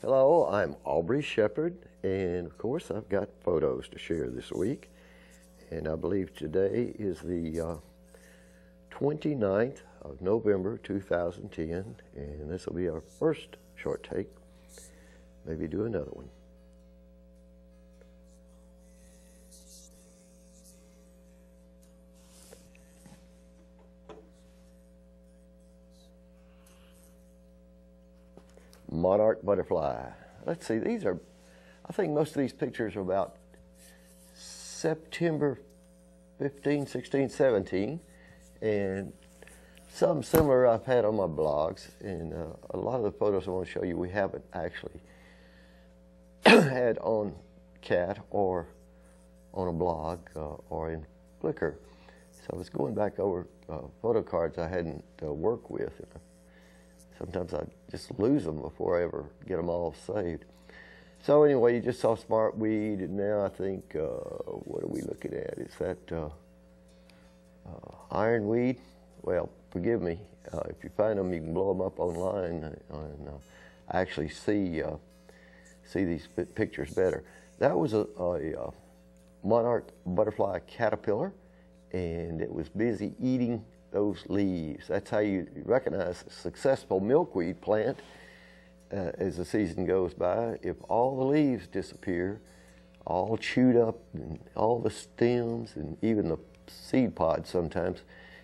Hello, I'm Aubrey Shepherd, and of course I've got photos to share this week. And I believe today is the 29th of November 2010, and this will be our first short take. Maybe do another one. Monarch butterfly. Let's see, these are, I think most of these pictures are about September 15, 16, 17, and some similar I've had on my blogs, and a lot of the photos I want to show you we haven't actually had on CAT or on a blog or in Flickr. So I was going back over photo cards I hadn't worked with. Sometimes I just lose them before I ever get them all saved. So anyway, you just saw smartweed, and now I think, what are we looking at? Is that ironweed? Well, forgive me. If you find them, you can blow them up online and actually see these pictures better. That was a monarch butterfly caterpillar, and it was busy eating those leaves. That's how you recognize a successful milkweed plant as the season goes by. If all the leaves disappear, all chewed up, and all the stems and even the seed pods sometimes,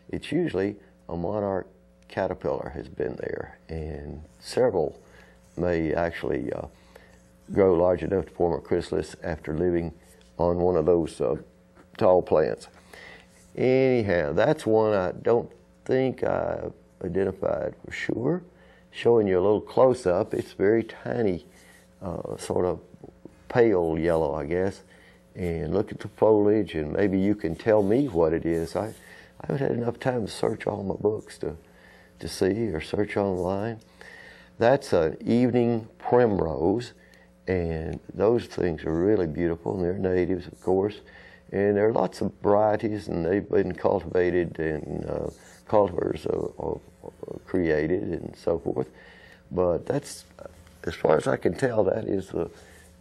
it's usually a monarch caterpillar has been there, and several may actually grow large enough to form a chrysalis after living on one of those tall plants. Anyhow, that's one I don't think I've identified for sure. Showing you a little close-up, it's very tiny, sort of pale yellow, I guess. And look at the foliage, and maybe you can tell me what it is. I haven't had enough time to search all my books to see, or search online. That's an evening primrose, and those things are really beautiful, and they're natives, of course. And there are lots of varieties, and they've been cultivated, and cultivars are created, and so forth. But that's, as far as I can tell, that is the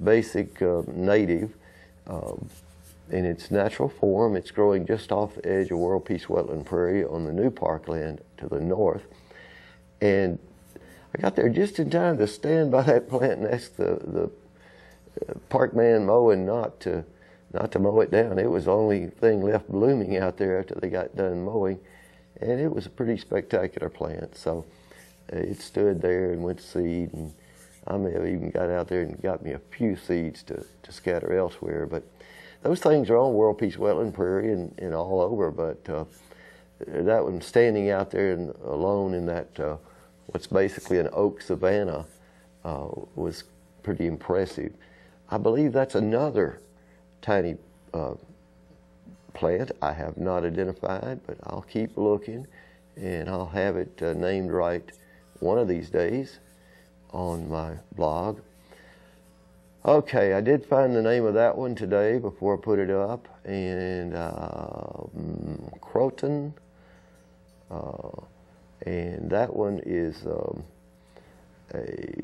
basic native in its natural form. It's growing just off the edge of World Peace Wetland Prairie on the new parkland to the north. And I got there just in time to stand by that plant and ask the park man mowing not to mow it down. It was the only thing left blooming out there after they got done mowing, and it was a pretty spectacular plant. So it stood there and went to seed, and I may have even got out there and got me a few seeds to scatter elsewhere. But those things are on World Peace Wetland Prairie and all over, but that one standing out there alone in that what's basically an oak savanna was pretty impressive. I believe that's another tiny plant I have not identified, but I'll keep looking, and I'll have it named right one of these days on my blog. Okay, I did find the name of that one today before I put it up, and Croton, and that one is a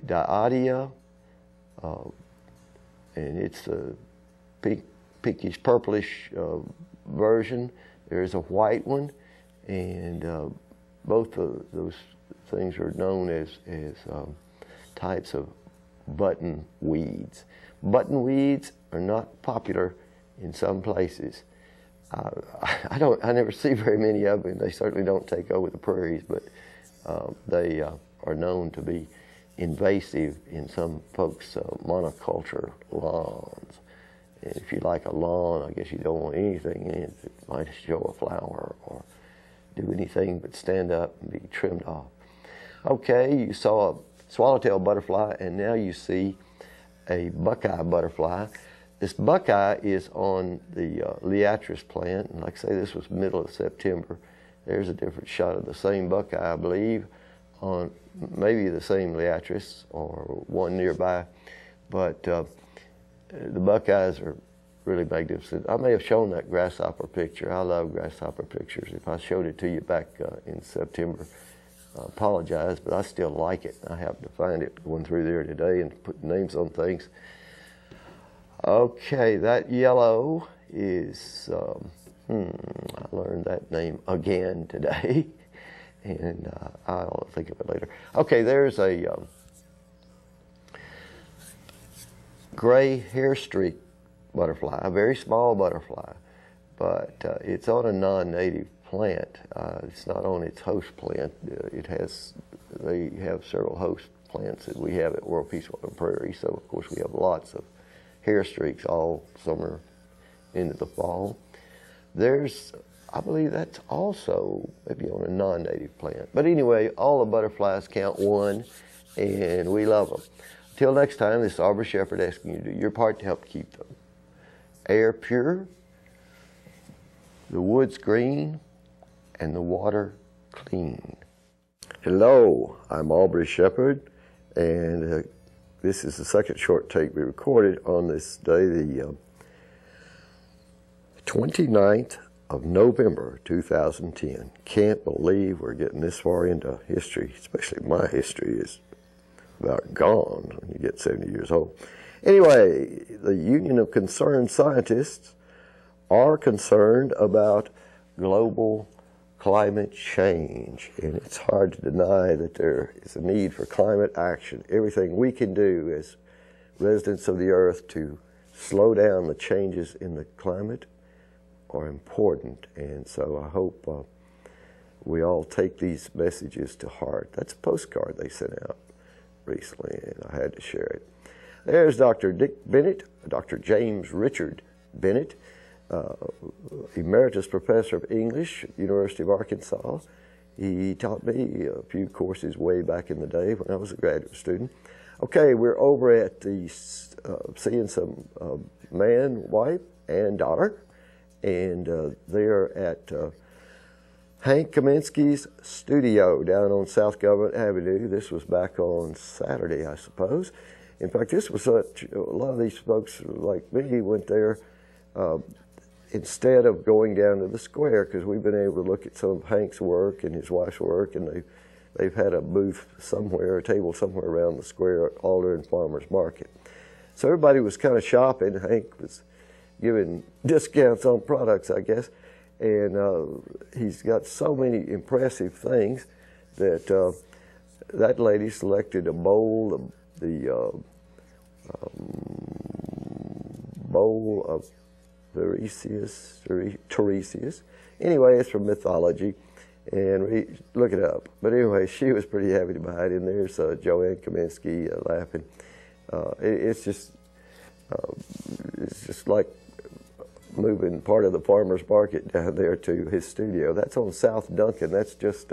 Diodia, and it's a pinkish purplish version. There's a white one, and both of those things are known as types of button weeds. Button weeds are not popular in some places. I never see very many of them. They certainly don't take over the prairies, but they are known to be invasive in some folks' monoculture lawns. And if you like a lawn, I guess you don't want anything in it that might show a flower or do anything but stand up and be trimmed off. Okay, you saw a swallowtail butterfly, and now you see a buckeye butterfly. This buckeye is on the liatris plant, and like I say, this was middle of September. There's a different shot of the same buckeye, I believe, on maybe the same liatris or one nearby, but the buckeyes are really magnificent. I may have shown that grasshopper picture. I love grasshopper pictures. If I showed it to you back in September, I apologize, but I still like it. I happened to find it going through there today and put names on things. Okay, that yellow is, I learned that name again today, and I'll think of it later. Okay, there's a gray hair streak butterfly, a very small butterfly, but it's on a non-native plant. It's not on its host plant. They have several host plants that we have at World Peace Water Prairie, so of course we have lots of hair streaks all summer into the fall. There's, I believe that's also maybe on a non-native plant. But anyway, all the butterflies count one, and we love them. Till next time, this is Aubrey Shepherd asking you to do your part to help keep the air pure, the woods green, and the water clean. Hello, I'm Aubrey Shepherd, and this is the second short take we recorded on this day, the 29th of November 2010. Can't believe we're getting this far into history, especially my history is about gone when you get 70 years old. Anyway, the Union of Concerned Scientists are concerned about global climate change, and it's hard to deny that there is a need for climate action. Everything we can do as residents of the earth to slow down the changes in the climate are important, and so I hope we all take these messages to heart. That's a postcard they sent out recently, and I had to share it. There's Dr. Dick Bennett, Dr. James Richard Bennett, Emeritus Professor of English at the University of Arkansas. He taught me a few courses way back in the day when I was a graduate student. Okay, we're over at the, seeing some man, wife, and daughter, and they're at Hank Kaminsky's studio down on South Government Avenue. This was back on Saturday, I suppose. In fact, this was such, a lot of these folks like me went there instead of going down to the square, because we've been able to look at some of Hank's work and his wife's work, and they've had a booth somewhere, a table somewhere around the square, all during Farmers Market. So everybody was kind of shopping. Hank was giving discounts on products, I guess. And he's got so many impressive things that that lady selected a bowl of Tiresias. Anyway, it's from mythology, and look it up. But anyway, she was pretty happy to buy it, and there's Joanne Kaminsky laughing. It's just like moving part of the farmer's market down there to his studio. That's on South Duncan. That's just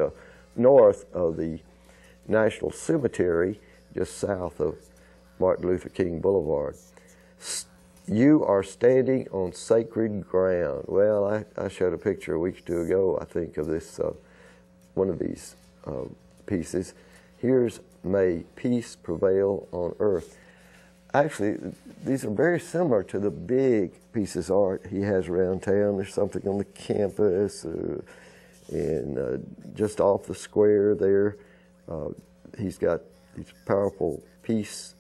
north of the National Cemetery, just south of Martin Luther King Boulevard. You are standing on sacred ground. Well, I showed a picture a week or two ago, I think, of this, one of these pieces. Here's May Peace Prevail on Earth. Actually, these are very similar to the big pieces of art he has around town. There's something on the campus and just off the square there. He's got these powerful peace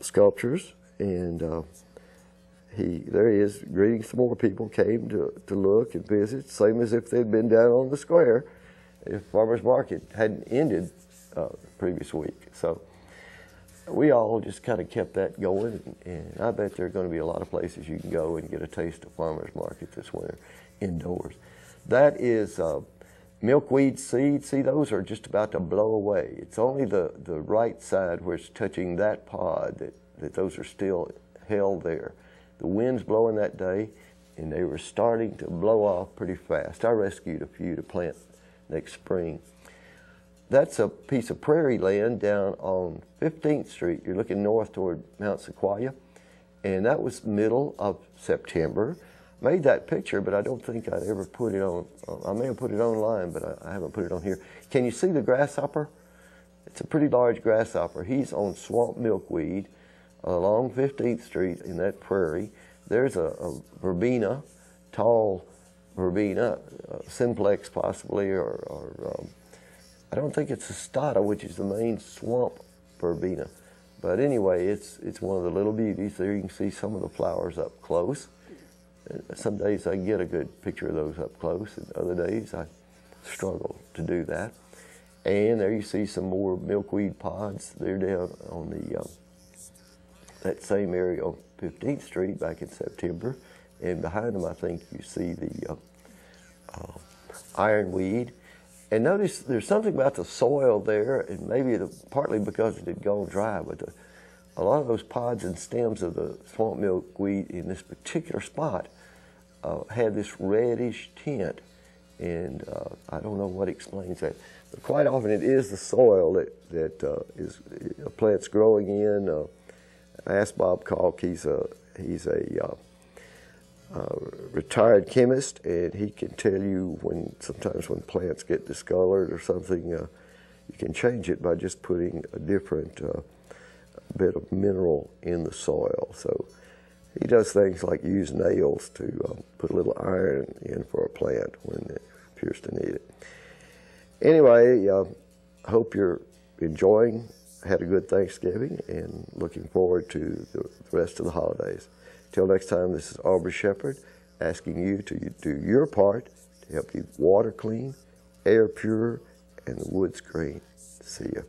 sculptures, and there he is greeting some more people came to look and visit, same as if they'd been down on the square if Farmers Market hadn't ended the previous week. So we all just kind of kept that going, and I bet there are going to be a lot of places you can go and get a taste of Farmers Market this winter indoors. That is milkweed seeds. See, those are just about to blow away. It's only the right side where it's touching that pod that those are still held there. The wind's blowing that day, and they were starting to blow off pretty fast. I rescued a few to plant next spring. That's a piece of prairie land down on 15th Street. You're looking north toward Mount Sequoia, and that was middle of September. Made that picture, but I don't think I'd ever put it on. I may have put it online, but I haven't put it on here. Can you see the grasshopper? It's a pretty large grasshopper. He's on swamp milkweed along 15th Street in that prairie. There's a verbena, tall verbena, simplex possibly, or I don't think it's Astata, which is the main swamp verbena. But anyway, it's one of the little beauties. There you can see some of the flowers up close. Some days I get a good picture of those up close, and other days I struggle to do that. And there you see some more milkweed pods. They're down on the that same area on 15th Street back in September. And behind them, I think you see the ironweed. And notice there's something about the soil there, and maybe partly because it had gone dry, but a lot of those pods and stems of the swamp milkweed in this particular spot had this reddish tint. And I don't know what explains that. But quite often it is the soil that is a plant's growing in. I asked Bob Kalk, he's a retired chemist, and he can tell you sometimes when plants get discolored or something, you can change it by just putting a different bit of mineral in the soil. So he does things like use nails to put a little iron in for a plant when it appears to need it. Anyway, I hope you're enjoying, had a good Thanksgiving, and looking forward to the rest of the holidays. Till next time, this is Aubrey Shepherd asking you to do your part to help keep water clean, air pure, and the woods green. See ya.